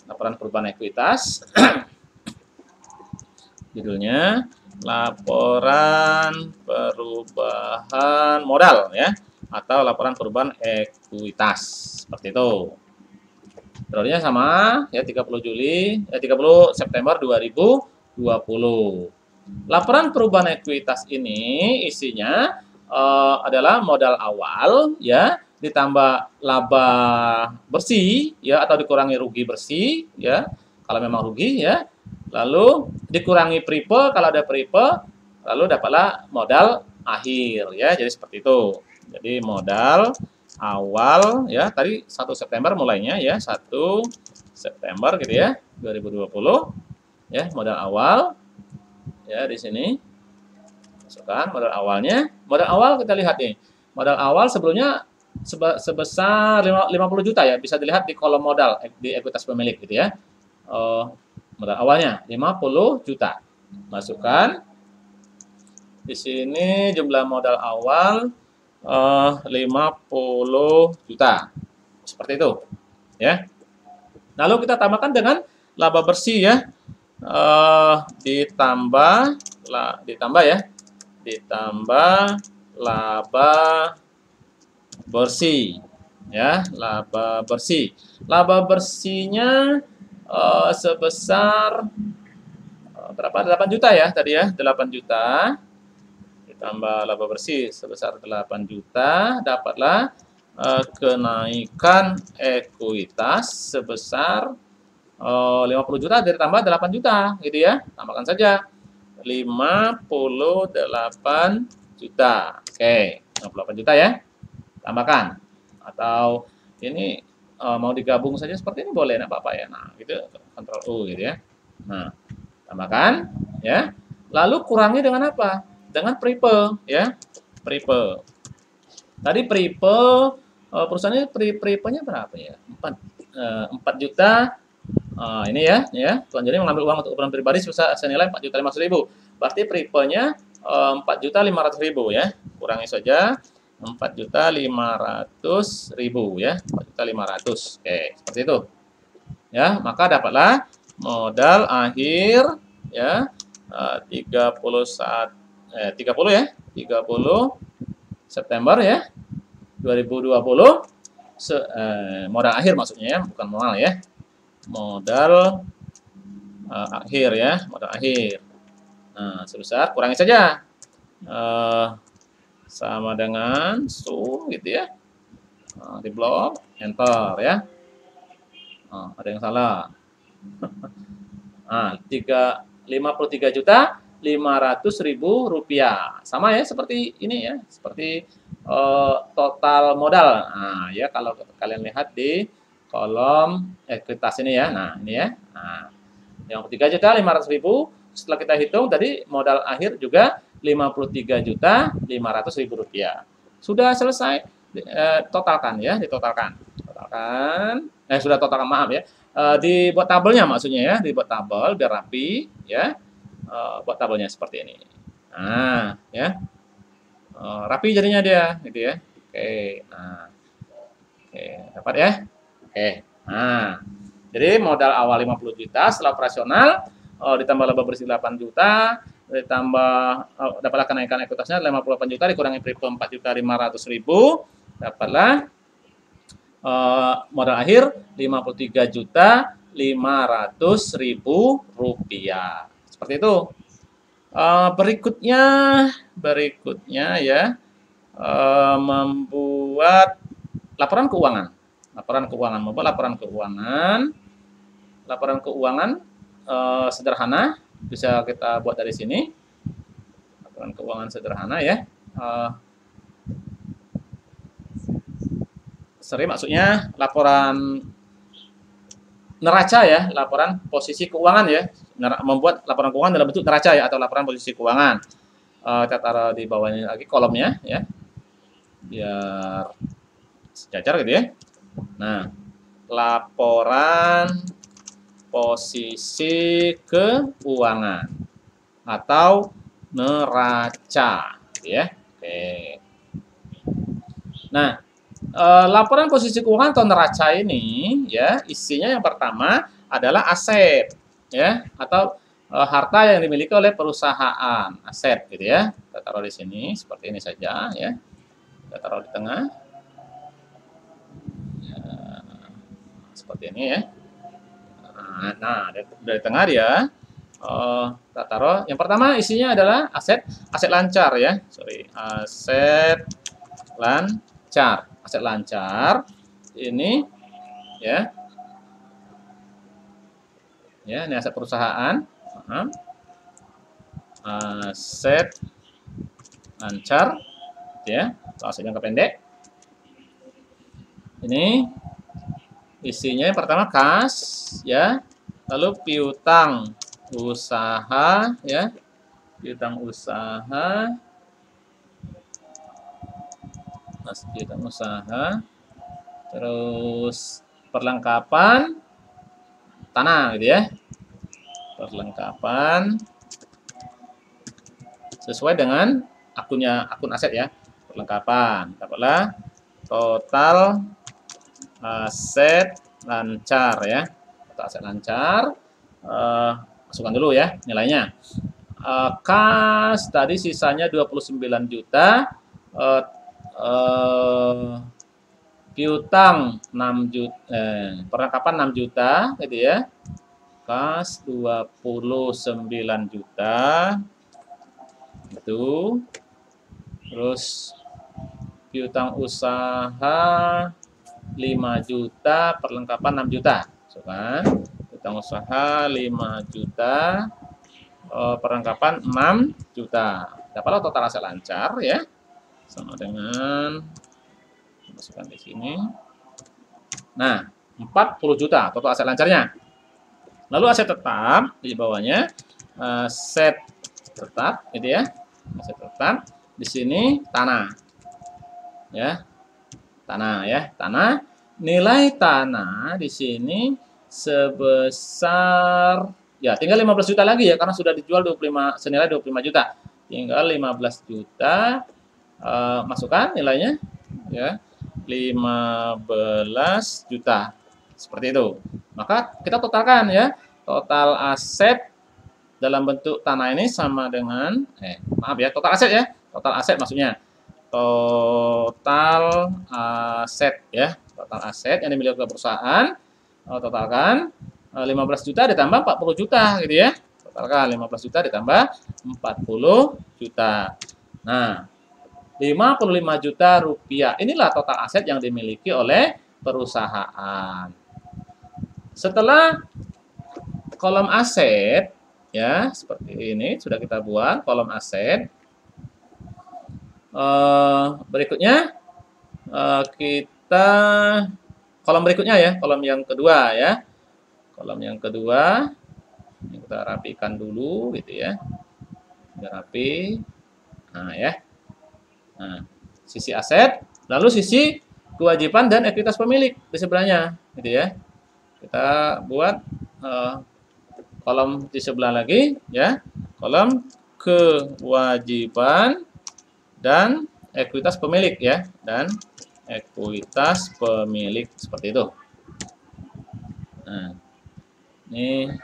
Laporan perubahan ekuitas. Judulnya laporan perubahan modal ya, atau laporan perubahan ekuitas, seperti itu. Periodenya sama ya, 30 September 2020. Laporan perubahan ekuitas ini isinya adalah modal awal ya, ditambah laba bersih ya, atau dikurangi rugi bersih ya kalau memang rugi ya. Lalu dikurangi pripe kalau ada pripe, lalu dapatlah modal akhir ya. Jadi seperti itu. Jadi modal awal ya, tadi 1 September mulainya ya, 1 September gitu ya, 2020 ya, modal awal ya, di sini masukkan modal awalnya. Modal awal kita lihat nih. Modal awal sebelumnya sebesar 50 juta ya, bisa dilihat di kolom modal di ekuitas pemilik gitu ya. Modal awalnya 50 juta. Masukkan di sini jumlah modal awal 50 juta. Seperti itu. Ya. Lalu kita tambahkan dengan laba bersih ya. Ditambah ya. ditambah laba bersih, ya, laba bersih. Laba bersihnya sebesar berapa? 8 juta ya tadi ya, 8 juta ditambah laba bersih sebesar 8 juta, dapatlah kenaikan ekuitas sebesar 50 juta ditambah 8 juta gitu ya. Tambahkan saja 58 juta. Oke, 58 juta ya. Tambahkan. Atau ini mau digabung saja seperti ini boleh, enggak apa-apa ya. Nah, gitu Ctrl U gitu ya. Nah, tambahkan ya. Lalu kurangi dengan apa? Dengan Pripe ya. Pripe. Tadi Pripe perusahaannya Pripe-nya berapa ya? 4 juta. Ini ya, Tuan Joni mengambil uang untuk keperluan pribadi senilai 4.500.000. Berarti Pripe-nya 4.500.000 ya. Kurangi saja 4.500.000 ya. 4.500.000. Oke, seperti itu. Ya, maka dapatlah modal akhir ya 30 ya. 30 September ya 2020 modal akhir maksudnya ya, bukan modal ya. Modal akhir ya, modal akhir. Nah, sebesar kurangi saja. Sama dengan sum gitu ya. Di blok enter ya. Ada yang salah. 53.500.000 rupiah. Sama ya seperti ini ya, seperti total modal. Nah, ya kalau kalian lihat di kolom ekuitas ini ya. Nah, ini ya. Nah, yang 3.500.000 setelah kita hitung tadi modal akhir juga 53.500.000 rupiah. Sudah selesai totalkan ya, ditotalkan. Sudah totalkan, maaf ya. Dibuat tabelnya maksudnya ya, dibuat tabel biar rapi ya. Buat tabelnya seperti ini. Nah, ya. Rapi jadinya dia gitu ya. Oke. Nah. Oke, dapat ya? Oke. Nah, jadi modal awal 50 juta setelah operasional ditambah laba bersih 8 juta, ditambah dapatlah kenaikan ekuitasnya 58 juta dikurangi Pripe 4.500.000, dapatlah modal akhir 53.500.000 rupiah. Seperti itu. Berikutnya ya membuat laporan keuangan. Laporan keuangan sederhana bisa kita buat dari sini. Laporan keuangan sederhana ya. Seri maksudnya laporan neraca ya, laporan posisi keuangan ya. Membuat laporan keuangan dalam bentuk neraca ya, atau laporan posisi keuangan. Kita taruh di bawah ini lagi kolomnya ya, biar sejajar gitu ya. Nah, laporan posisi keuangan atau neraca gitu ya. Oke. Nah, laporan posisi keuangan atau neraca ini ya, isinya yang pertama adalah aset ya, atau harta yang dimiliki oleh perusahaan, aset gitu ya. Kita taruh di sini seperti ini saja ya. Kita taruh di tengah. Ya, seperti ini ya. Nah, dari tengah dia kita taruh. Yang pertama isinya adalah aset lancar ya. Aset lancar. Aset lancar ini ya. Ya, ini aset perusahaan. Aset lancar ya, aset jangka pendek. Ini isinya yang pertama kas ya, lalu piutang usaha ya, piutang usaha, terus perlengkapan tanah gitu ya, perlengkapan sesuai dengan akun aset ya, perlengkapan. Dapatlah total aset lancar ya, total aset lancar. Masukkan dulu ya nilainya. Kas tadi sisanya 29 juta, piutang 6 juta, perlengkapan 6 juta gitu ya. Kas 29 juta itu. Terus piutang usaha 5 juta, perlengkapan 6 juta. So, kan? Piutang usaha 5 juta, perlengkapan 6 juta. Dapatlah total aset lancar ya. Sama dengan masukkan di sini. Nah, 40 juta total aset lancarnya. Lalu aset tetap di bawahnya, aset tetap gitu ya. Aset tetap di sini tanah. Ya. Tanah ya, tanah. Nilai tanah di sini sebesar ya tinggal 15 juta lagi ya karena sudah dijual 25 senilai 25 juta. Tinggal 15 juta, masukkan nilainya ya. 15 juta. Seperti itu. Maka kita totalkan ya. Total aset dalam bentuk tanah ini sama dengan maaf ya, total aset ya. Total aset maksudnya. Total aset ya. Total aset yang dimiliki oleh perusahaan. Totalkan 15 juta ditambah 40 juta gitu ya. Totalkan 15 juta ditambah 40 juta. Nah, 55 juta rupiah. Inilah total aset yang dimiliki oleh perusahaan. Setelah kolom aset, ya seperti ini sudah kita buat kolom aset. Berikutnya kita kolom berikutnya ya, kolom yang kedua ya. Kolom yang kedua ini kita rapikan dulu gitu ya. Biar rapi. Nah ya. Nah, sisi aset, lalu sisi kewajiban dan ekuitas pemilik di sebelahnya, gitu ya. Kita buat kolom di sebelah lagi, ya. Kolom kewajiban dan ekuitas pemilik, ya, dan ekuitas pemilik seperti itu. Nah, ini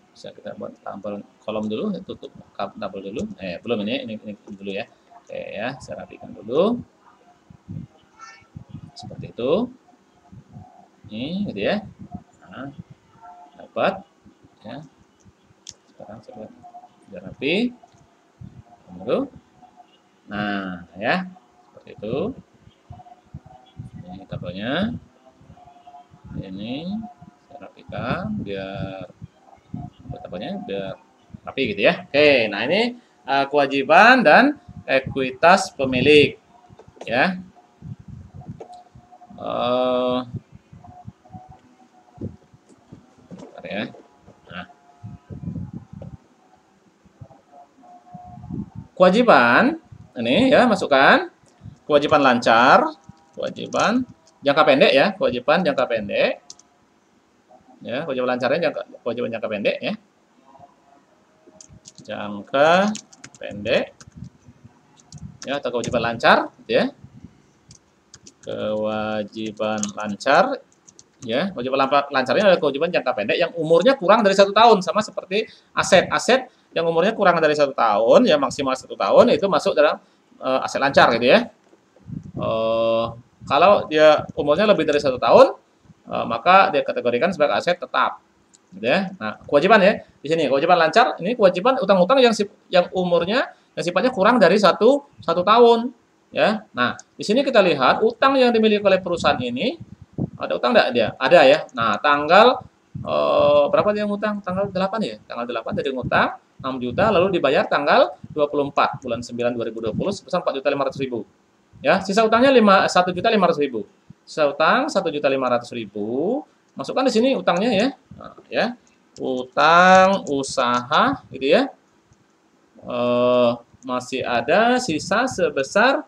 bisa kita buat tampil kolom dulu, tutup tampil dulu. Belum ini dulu ya. Oke ya, saya rapikan dulu. Seperti itu. Ini gitu ya. Nah, dapat ya. Sekarang saya buat biar rapi. Dulu. Nah, ya. Seperti itu. Ini tabelnya. Ini saya rapikan biar tabelnya biar rapi gitu ya. Oke, nah ini kewajiban dan ekuitas pemilik ya. Ya. Nah. Kewajiban ini ya, masukkan kewajiban lancar, kewajiban jangka pendek ya, kewajiban jangka pendek. Ya, kewajiban lancarnya kewajiban jangka pendek ya. Jangka pendek ya, atau kewajiban lancar gitu ya. Kewajiban lancar ya, kewajiban lancarnya adalah kewajiban jangka pendek yang umurnya kurang dari 1 tahun, sama seperti aset yang umurnya kurang dari 1 tahun ya, maksimal 1 tahun itu masuk dalam aset lancar gitu ya. Kalau dia umurnya lebih dari 1 tahun, maka dia kategorikan sebagai aset tetap gitu ya. Nah, kewajiban ya di sini kewajiban lancar, ini kewajiban utang-utang yang umurnya yang sifatnya kurang dari 1 tahun ya. Nah, di sini kita lihat utang yang dimiliki oleh perusahaan ini, ada utang enggak dia? Ada ya. Nah, tanggal berapa dia ngutang? Tanggal 8 ya. Tanggal 8 dia ngutang 6 juta lalu dibayar tanggal 24 bulan 9 2020 sebesar 4.500.000. Ya, sisa utangnya 1.500.000. Sisa utang 1.500.000. Masukkan di sini utangnya ya. Nah, ya. Utang usaha gitu ya. Masih ada sisa sebesar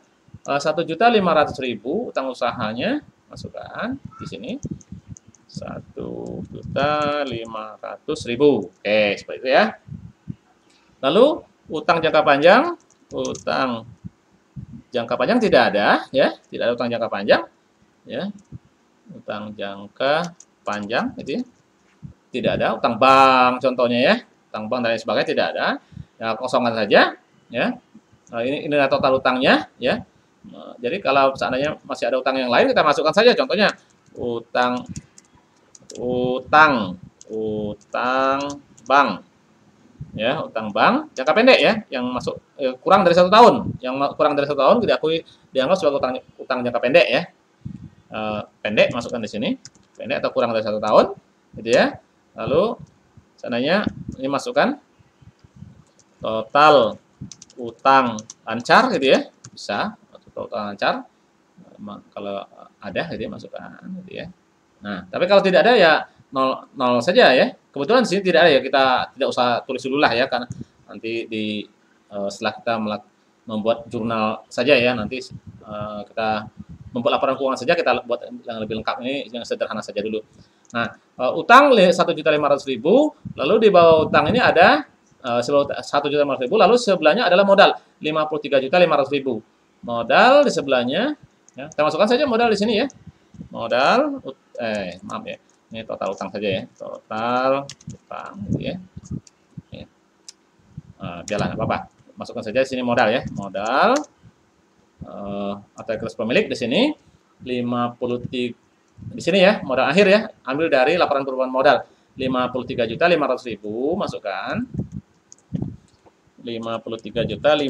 1.500.000 utang usahanya, masukkan di sini 1.500.000. Oke, seperti itu ya. Lalu utang jangka panjang, tidak ada ya, tidak ada utang jangka panjang ya. Utang jangka panjang gitu ya. Tidak ada utang bank contohnya ya. Utang bank dan lain sebagainya tidak ada. ya kosongkan saja, ya. Ini adalah total utangnya, ya. Jadi kalau seandainya masih ada utang yang lain, kita masukkan saja. Contohnya utang bank, ya, utang bank jangka pendek, ya, yang masuk kurang dari 1 tahun, yang kurang dari 1 tahun dianggap sebagai utang jangka pendek, ya. Pendek masukkan di sini, pendek atau kurang dari 1 tahun, gitu ya. Lalu seandainya ini masukkan total utang lancar, gitu ya, bisa total utang lancar kalau ada, gitu ya, masukkan, gitu ya. Nah, tapi kalau tidak ada ya 0 saja, ya. Kebetulan di sini tidak ada, ya, kita tidak usah tulis dulu lah, ya, karena nanti setelah kita membuat jurnal saja, ya, nanti kita membuat laporan keuangan saja, kita buat yang lebih lengkap. Ini yang sederhana saja dulu. Nah, utang 1.500.000, lalu di bawah utang ini ada 1.500.000, lalu sebelahnya adalah modal 53.500.000. Modal di sebelahnya, ya, kita masukkan saja modal di sini, ya. Modal, maaf, ya. Ini total utang saja, ya. Total utang, gitu, ya. Biarlah, nggak apa-apa. Masukkan saja di sini modal, ya. Modal atau kelas pemilik di sini 53 di sini, ya, modal akhir, ya. Ambil dari laporan perubahan modal 53.500.000, masukkan 53.500.000,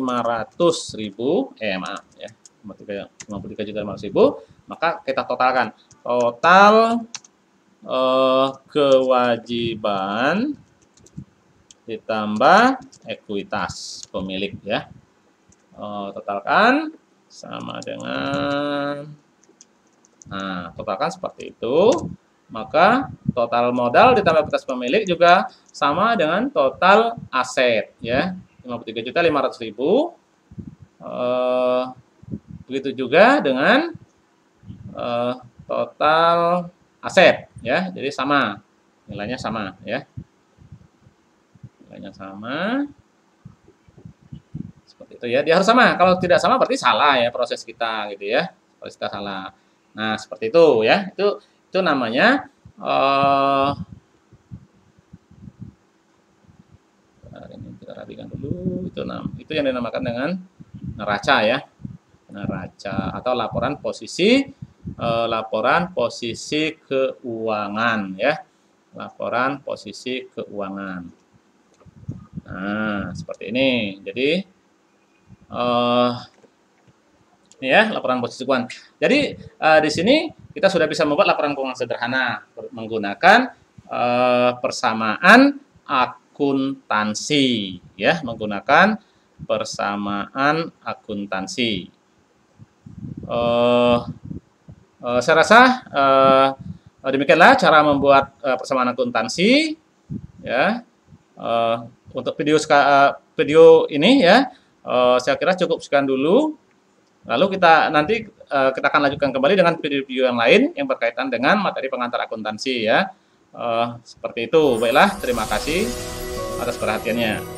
maaf, ya. 53.500.000, maka kita totalkan total kewajiban ditambah ekuitas pemilik, ya. Totalkan sama dengan, nah, totalkan seperti itu. Maka total modal ditambah ekuitas pemilik juga sama dengan total aset, ya, 53.500.000. Begitu juga dengan total aset, ya. Jadi sama, nilainya sama, ya. Nilainya sama. Seperti itu, ya. Dia harus sama. Kalau tidak sama berarti salah, ya, proses kita, gitu, ya. Proses kita salah. Nah, seperti itu, ya. Itu namanya ini kita rapikan dulu. Itu yang dinamakan dengan neraca, ya. Neraca atau laporan posisi keuangan, ya. Laporan posisi keuangan. Nah, seperti ini. Jadi ini, ya, laporan posisi keuangan. Jadi di sini kita sudah bisa membuat laporan keuangan sederhana menggunakan persamaan akuntansi, ya, menggunakan persamaan akuntansi. Saya rasa demikianlah cara membuat persamaan akuntansi, ya. Untuk video ini, ya, saya kira cukup sekian dulu. Lalu nanti kita akan lanjutkan kembali dengan video-video yang lain yang berkaitan dengan materi pengantar akuntansi, ya. Seperti itu. Baiklah, terima kasih atas perhatiannya.